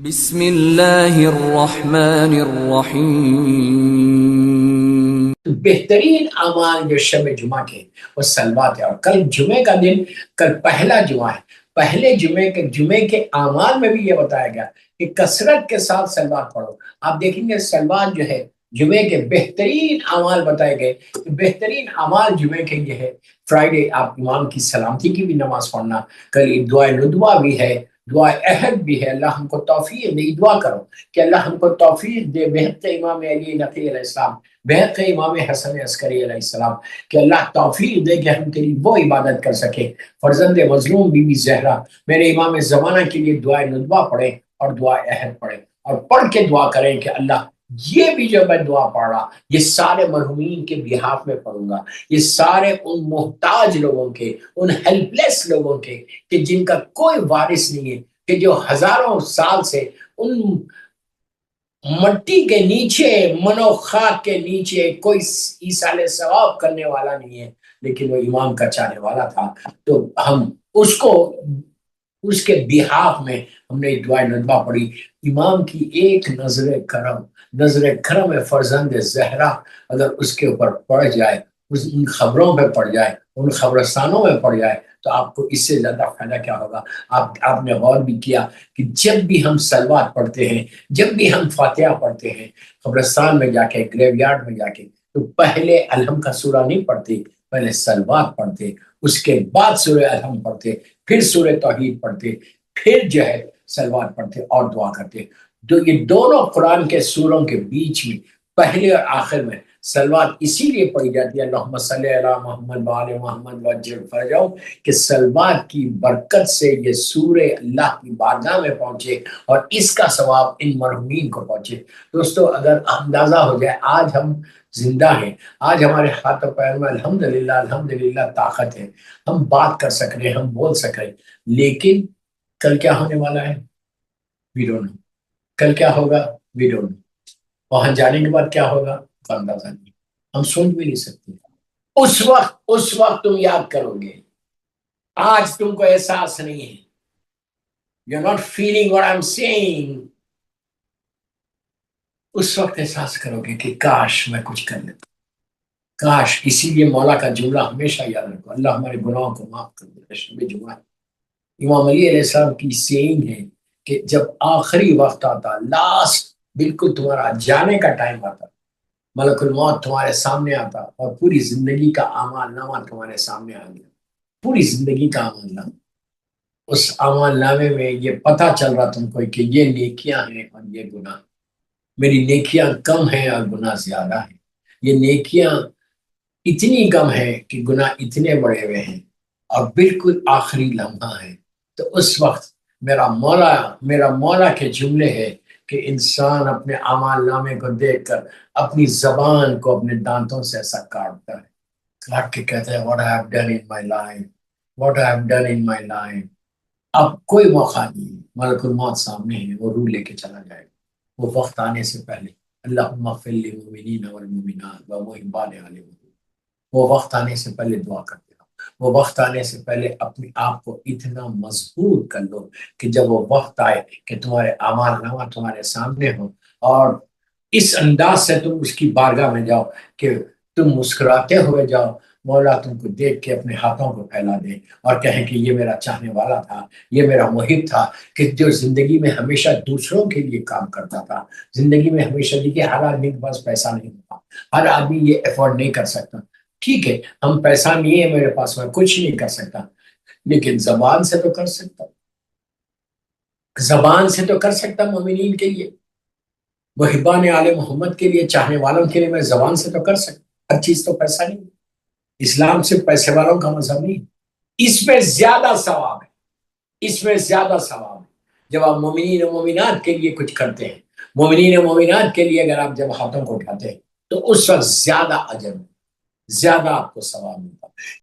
بسم اللہ الرحمن الرحیم۔ تو بہترین اعمال جو شب جمعہ کے وہ صلوات ہے، اور کل جمعے کا دن، کل پہلا جمعہ ہے۔ پہلے جمعے کے اعمال میں بھی یہ بتایا گیا کہ کثرت کے ساتھ صلوات پڑھو۔ آپ دیکھیں گے صلوات جو ہے جمعے کے بہترین اعمال بتائے گئے۔ بہترین اعمال جمعے کے یہ ہے، فرائیڈے آپ امام کی سلامتی کی بھی نماز پڑھنا، کل دعائے ندوہ بھی ہے، دعائے عہد بھی ہے۔ اللہ ہم کو توفیق دے، دعا کرو کہ اللہ ہم کو توفیق دے بحق امام علی نقی علیہ السلام، بحق امام حسن عسکری علیہ السلام، کہ اللہ توفیق دے کہ ہم تیری وہ عبادت کر سکے۔ فرزند مظلوم بی بی زہرا میرے امام زمانہ کے لیے دعائے ندوہ پڑھیں اور دعائے عہد پڑھیں، اور پڑھ کے دعا کریں کہ اللہ یہ بھی جو میں دعا پڑھ رہا یہ سارے مرحومین کے بہاف میں پڑھوں گا، یہ سارے ان محتاج لوگوں کے، ان ہیلپ لیس لوگوں کے کہ جن کا کوئی وارث نہیں ہے، کہ جو ہزاروں سال سے ان مٹی کے نیچے، منو خاک کے نیچے کوئی ایصال ثواب کرنے والا نہیں ہے، لیکن وہ امام کا چاہنے والا تھا۔ تو ہم اس کو، اس کے بہاف میں ہم نے دعائے ندوہ پڑھی۔ امام کی ایک نظر کرم فرزند زہرا اگر اس کے اوپر پڑ جائے، ان خبروں پہ پڑ جائے، ان خبرستانوں میں پڑ جائے، تو آپ کو اس سے زیادہ فائدہ کیا ہوگا؟ آپ نے غور بھی کیا کہ جب بھی ہم صلوات پڑھتے ہیں، جب بھی ہم فاتحہ پڑھتے ہیں قبرستان میں جا کے، گریو یارڈ میں جا کے، تو پہلے الحم کا سورہ نہیں پڑھتے، پہلے صلوات پڑھتے، اس کے بعد سورہ الحم پڑھتے، پھر سورہ توحید پڑھتے، پھر جو ہے صلوات پڑھتے اور دعا کرتے۔ تو یہ دونوں قرآن کے سوروں کے بیچ میں پہلے اور آخر میں صلوات اسی لیے پڑھی جاتی ہے، اللہم صلی علی محمد وآل محمد وعجل فرجہم، کہ صلوات کی برکت سے یہ سورہ اللہ کی بارگاہ میں پہنچے اور اس کا ثواب ان مرحومین کو پہنچے۔ دوستو اگر اندازہ ہو جائے آج ہم زندہ ہیں، آج ہمارے ہاتھ و پیر میں الحمدللہ طاقت ہے، ہم بات کر سک رہے ہیں، ہم بول سک رہے ہیں، لیکن کل کیا ہونے والا ہے وی ڈونٹ نو، کل کیا ہوگا وی ڈونٹ نو، وہاں جانے کے بعد کیا ہوگا کا اندازہ نہیں، ہم سوچ بھی نہیں سکتے۔ اس وقت تم یاد کرو گے، آج تم کو احساس نہیں ہے، you're not feeling what I'm saying، اس وقت احساس کرو گے کہ کاش میں کچھ کر لیتا، کاش۔ اسی لیے مولا کا جملہ ہمیشہ یاد رکھو، اللہ ہمارے گناہوں کو معاف کر دے شب جمعہ۔ امام علی علیہ السلام کی سینگ ہے کہ جب آخری وقت آتا، لاسٹ بالکل تمہارا جانے کا ٹائم آتا، ملک الموت تمہارے سامنے آتا اور پوری زندگی کا اعمال نامہ تمہارے سامنے آ گیا، پوری زندگی کا اعمال نامہ، اس اعمال نامے میں یہ پتہ چل رہا تم کو کہ یہ نیکیاں ہیں اور یہ گناہ، میری نیکیاں کم ہیں اور گناہ زیادہ ہیں، یہ نیکیاں اتنی کم ہیں کہ گناہ اتنے بڑے ہوئے ہیں، اور بالکل آخری لمحہ ہے۔ تو اس وقت میرا مولا کے جملے ہے کہ انسان اپنے اعمال نامے کو دیکھ کر اپنی زبان کو اپنے دانتوں سے ایسا کاٹتا ہے، کاٹ کے کہتا ہے what I have done in my life, what I have done in my life۔ اب کوئی موقع نہیں، ملک الموت سامنے ہے، وہ روح لے کے چلا جائے گا۔ وہ وقت آنے سے پہلے اللہم اغفر للمؤمنین والمؤمنات ومحبان علی، وہ وقت آنے سے پہلے دعا کرتے رہو، وہ وقت آنے سے پہلے اپنے آپ کو اتنا مضبوط کر لو کہ جب وہ وقت آئے کہ تمہارے اعمال نامہ تمہارے سامنے ہو، اور اس انداز سے تم اس کی بارگاہ میں جاؤ کہ تم مسکراتے ہوئے جاؤ، مولا تم کو دیکھ کے اپنے ہاتھوں کو پھیلا دے اور کہیں کہ یہ میرا چاہنے والا تھا، یہ میرا محب تھا، کہ جو زندگی میں ہمیشہ دوسروں کے لیے کام کرتا تھا، زندگی میں ہمیشہ دیکھیے ہر آدمی کے پاس پیسہ نہیں ہوتا، ہر آدمی یہ افورڈ نہیں کر سکتا، ٹھیک ہے ہم پیسہ نہیں ہے میرے پاس، میں کچھ نہیں کر سکتا، لیکن زبان سے تو کر سکتا، زبان سے تو کر سکتا، مومنین کے لیے، محبان آل محمد کے لیے، چاہنے والوں کے لیے میں زبان سے تو کر سکتا۔ ہر چیز تو پیسہ نہیں، اسلام صرف پیسے والوں کا مذہب نہیں، اس میں زیادہ ثواب ہے، اس میں زیادہ ثواب ہے جب آپ مومنین و مومنات کے لیے کچھ کرتے ہیں، مومنین و مومنات کے لیے اگر آپ جب ہاتھوں کو اٹھاتے ہیں تو اس وقت زیادہ اجر، زیادہ آپ کو ثواب ملتا ہے۔